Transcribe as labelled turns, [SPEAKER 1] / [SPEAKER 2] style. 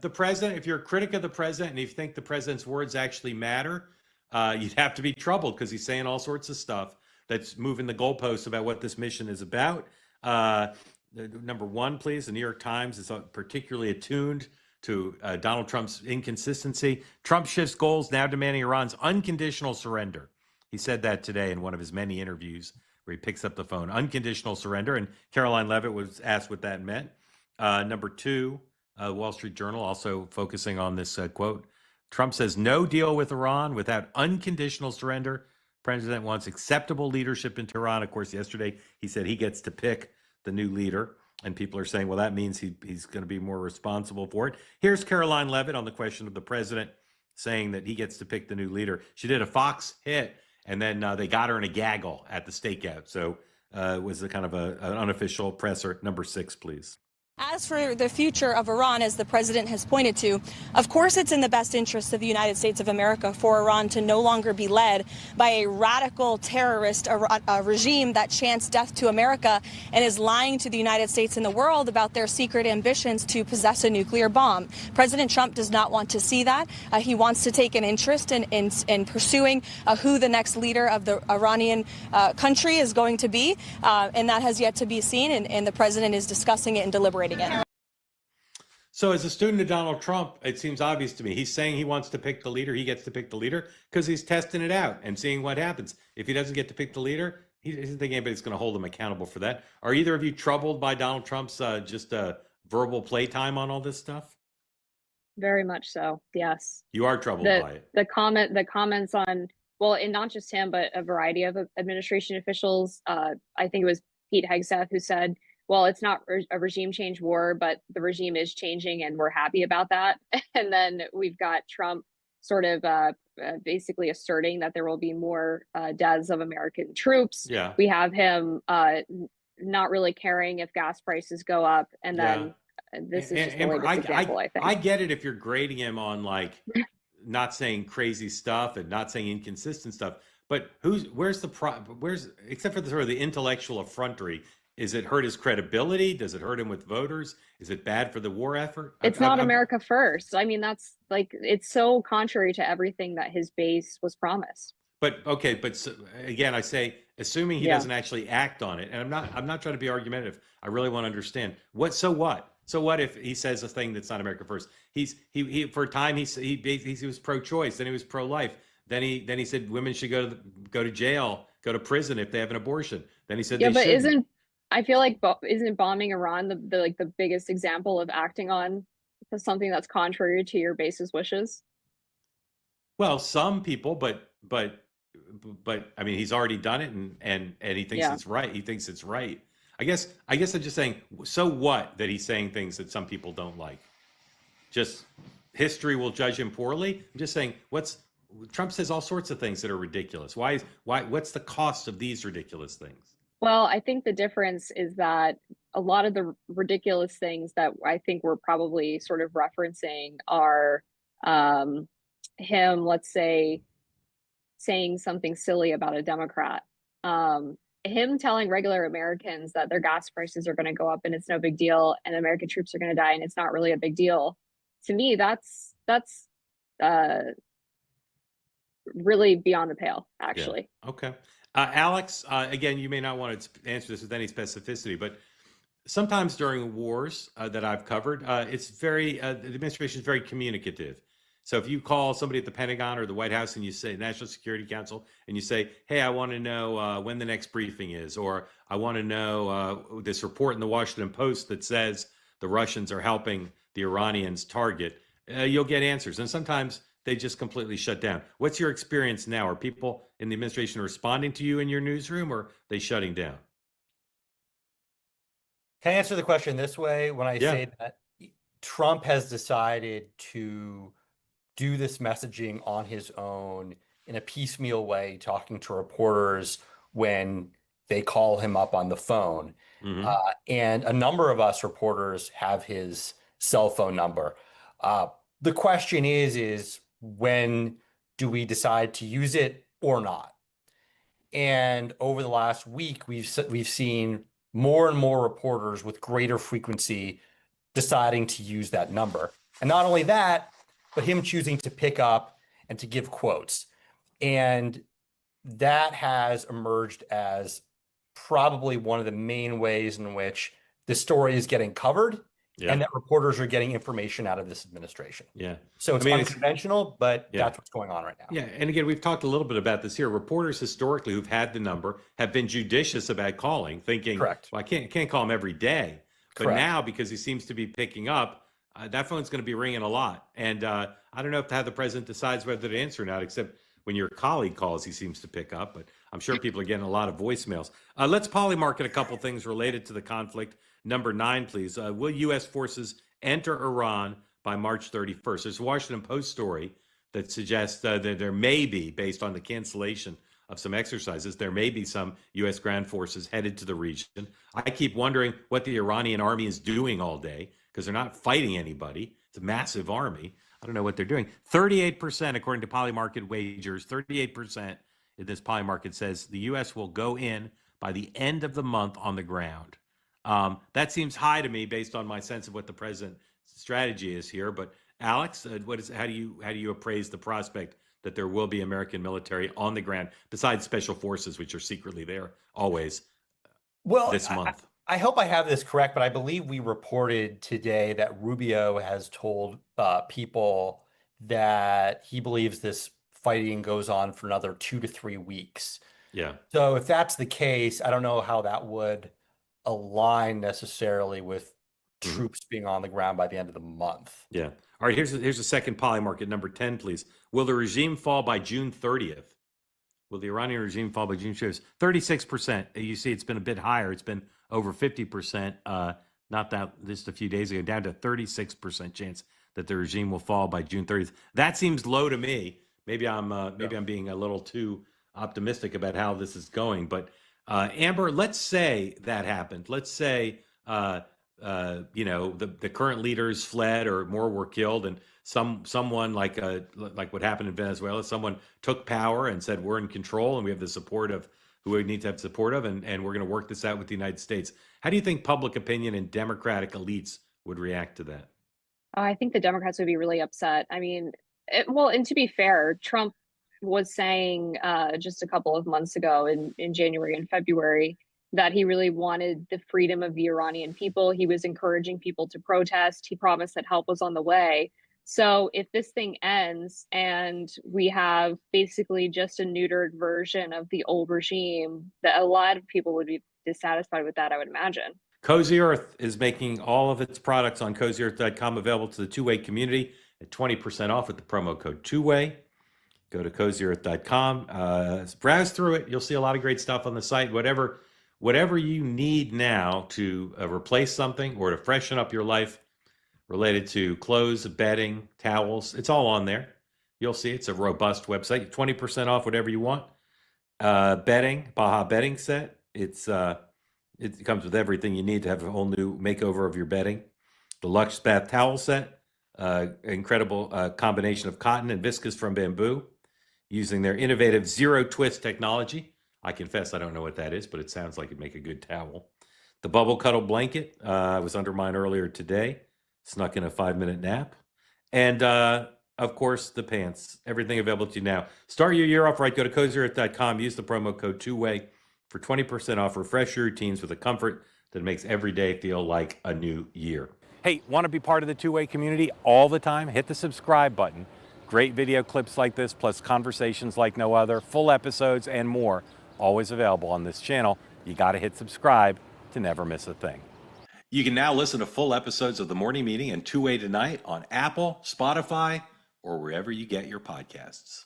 [SPEAKER 1] the president, if you're a critic of the president and you think the president's words actually matter, you'd have to be troubled because he's saying all sorts of stuff that's moving the goalposts about what this mission is about. Number one, please, the New York Times is particularly attuned to Donald Trump's inconsistency. Trump shifts goals, now demanding Iran's unconditional surrender. He said that today in one of his many interviews where he picks up the phone. Unconditional surrender. And Caroline Levitt was asked what that meant. Number two, Wall Street Journal also focusing on this quote. Trump says no deal with Iran without unconditional surrender. President wants acceptable leadership in Tehran. Of course, yesterday he said he gets to pick the new leader. And people are saying, well, that means he's going to be more responsible for it. Here's Caroline Levitt on the question of the president saying that he gets to pick the new leader. She did a Fox hit, and then they got her in a gaggle at the stakeout. So it was a kind of an unofficial presser. Number 6, please.
[SPEAKER 2] As for the future of Iran, as the president has pointed to, of course it's in the best interest of the United States of America for Iran to no longer be led by a radical terrorist regime that chants death to America and is lying to the United States and the world about their secret ambitions to possess a nuclear bomb. President Trump does not want to see that. He wants to take an interest in pursuing who the next leader of the Iranian country is going to be, and that has yet to be seen, and the president is discussing it and deliberating.
[SPEAKER 1] So as a student of Donald Trump, it seems obvious to me. He's saying he wants to pick the leader. He gets to pick the leader because he's testing it out and seeing what happens. If he doesn't get to pick the leader, he doesn't think anybody's going to hold him accountable for that. Are either of you troubled by Donald Trump's just verbal playtime on all this stuff?
[SPEAKER 3] Very much so. Yes.
[SPEAKER 1] You are troubled by it.
[SPEAKER 3] The comments on, well, and not just him, but a variety of administration officials. I think it was Pete Hegseth who said, well, it's not a regime change war, but the regime is changing and we're happy about that. And then we've got Trump sort of basically asserting that there will be more deaths of American troops.
[SPEAKER 1] Yeah.
[SPEAKER 3] We have him not really caring if gas prices go up. And then this is just the latest example, I think.
[SPEAKER 1] I get it if you're grading him on like not saying crazy stuff and not saying inconsistent stuff. But where's except for the sort of the intellectual effrontery, is it hurt his credibility? Does it hurt him with voters? Is it bad for the war effort?
[SPEAKER 3] It's not America first. I mean, that's like, it's so contrary to everything that his base was promised.
[SPEAKER 1] But okay, again, I say, assuming he doesn't actually act on it, and I'm not trying to be argumentative. I really want to understand So what if he says a thing that's not America first? He for a time he was pro-choice, then he was pro-life. Then he said women should go to jail, go to prison if they have an abortion. Then he said
[SPEAKER 3] I feel like isn't bombing Iran the biggest example of acting on something that's contrary to your base's wishes?
[SPEAKER 1] Well, some people, but I mean, he's already done it, and he thinks it's right. He thinks it's right. I guess I'm just saying. So what that he's saying things that some people don't like? Just history will judge him poorly. I'm just saying. Trump says all sorts of things that are ridiculous. What's the cost of these ridiculous things?
[SPEAKER 3] Well, I think the difference is that a lot of the ridiculous things that I think we're probably sort of referencing are him, let's say, saying something silly about a Democrat, him telling regular Americans that their gas prices are going to go up and it's no big deal, and American troops are going to die and it's not really a big deal. To me, that's really beyond the pale, actually.
[SPEAKER 1] Yeah. Okay. Alex, again, you may not want to answer this with any specificity, but sometimes during wars that I've covered, the administration is very communicative. So if you call somebody at the Pentagon or the White House and you say National Security Council and you say, hey, I want to know when the next briefing is, or I want to know this report in the Washington Post that says the Russians are helping the Iranians target, you'll get answers. And sometimes they just completely shut down. What's your experience now? Are people in the administration responding to you in your newsroom, or are they shutting down?
[SPEAKER 4] Can I answer the question this way? When I say that Trump has decided to do this messaging on his own in a piecemeal way, talking to reporters when they call him up on the phone. Mm-hmm. And a number of us reporters have his cell phone number. The question is when do we decide to use it or not? And over the last week, we've seen more and more reporters with greater frequency deciding to use that number. And not only that, but him choosing to pick up and to give quotes. And that has emerged as probably one of the main ways in which the story is getting covered and that reporters are getting information out of this administration.
[SPEAKER 1] Yeah.
[SPEAKER 4] So it's unconventional, but that's what's going on right now.
[SPEAKER 1] Yeah. And again, we've talked a little bit about this here. Reporters historically who've had the number have been judicious about calling, thinking,
[SPEAKER 4] Correct.
[SPEAKER 1] Well, I can't call him every day. But
[SPEAKER 4] Correct.
[SPEAKER 1] now, because he seems to be picking up, that phone's going to be ringing a lot. And I don't know how the president decides whether to answer or not, except when your colleague calls, he seems to pick up. But I'm sure people are getting a lot of voicemails. Let's Polymarket a couple things related to the conflict. Number 9, please. Will U.S. forces enter Iran by March 31st? There's a Washington Post story that suggests that there may be, based on the cancellation of some exercises, there may be some U.S. ground forces headed to the region. I keep wondering what the Iranian army is doing all day, because they're not fighting anybody. It's a massive army. I don't know what they're doing. 38%, according to Polymarket wagers, 38% in this Polymarket says the U.S. will go in by the end of the month on the ground. That seems high to me based on my sense of what the president's strategy is here. But Alex, how do you appraise the prospect that there will be American military on the ground besides special forces, which are secretly there always this month?
[SPEAKER 4] I hope I have this correct, but I believe we reported today that Rubio has told people that he believes this fighting goes on for another 2 to 3 weeks.
[SPEAKER 1] Yeah.
[SPEAKER 4] So if that's the case, I don't know how that would align necessarily with troops being on the ground by the end of the month.
[SPEAKER 1] Yeah. All right. Here's a second Polymarket, number 10, please. Will the regime fall by June 30th? Will the Iranian regime fall by June 30th? 36%. You see, it's been a bit higher. It's been over 50%. Not that just a few days ago, down to 36% chance that the regime will fall by June 30th. That seems low to me. Maybe I'm being a little too optimistic about how this is going. But Amber, let's say that happened. Let's say the current leaders fled or more were killed, and someone like what happened in Venezuela, someone took power and said we're in control and we have the support of who we need to have support of, and we're going to work this out with the United States. How do you think public opinion and Democratic elites would react to that?
[SPEAKER 3] I think the Democrats would be really upset. I mean, and to be fair, Trump was saying just a couple of months ago in January and February that he really wanted the freedom of the Iranian people. He was encouraging people to protest. He promised that help was on the way. So if this thing ends and we have basically just a neutered version of the old regime, that a lot of people would be dissatisfied with that, I would imagine.
[SPEAKER 1] Cozy Earth is making all of its products on cozyearth.com available to the two-way community at 20% off with the promo code two-way. Go to cozyearth.com, browse through it. You'll see a lot of great stuff on the site. Whatever you need now to replace something or to freshen up your life related to clothes, bedding, towels, it's all on there. You'll see it's a robust website. 20% off whatever you want. Bedding, Baja bedding set. It comes with everything you need to have a whole new makeover of your bedding. The Luxe Bath Towel Set, incredible combination of cotton and viscose from bamboo, using their innovative zero twist technology. I confess I don't know what that is, but it sounds like it'd make a good towel. The Bubble Cuddle Blanket, I was under mine earlier today, snuck in a 5-minute nap. And of course, the pants, everything available to you now. Start your year off right. Go to cozyearth.com, use the promo code two-way for 20% off. Refresh your routines with a comfort that makes every day feel like a new year. Hey, want to be part of the two-way community all the time? Hit the subscribe button. Great video clips like this, plus conversations like no other, full episodes, and more, always available on this channel. You got to hit subscribe to never miss a thing. You can now listen to full episodes of The Morning Meeting and Two Way Tonight on Apple, Spotify, or wherever you get your podcasts.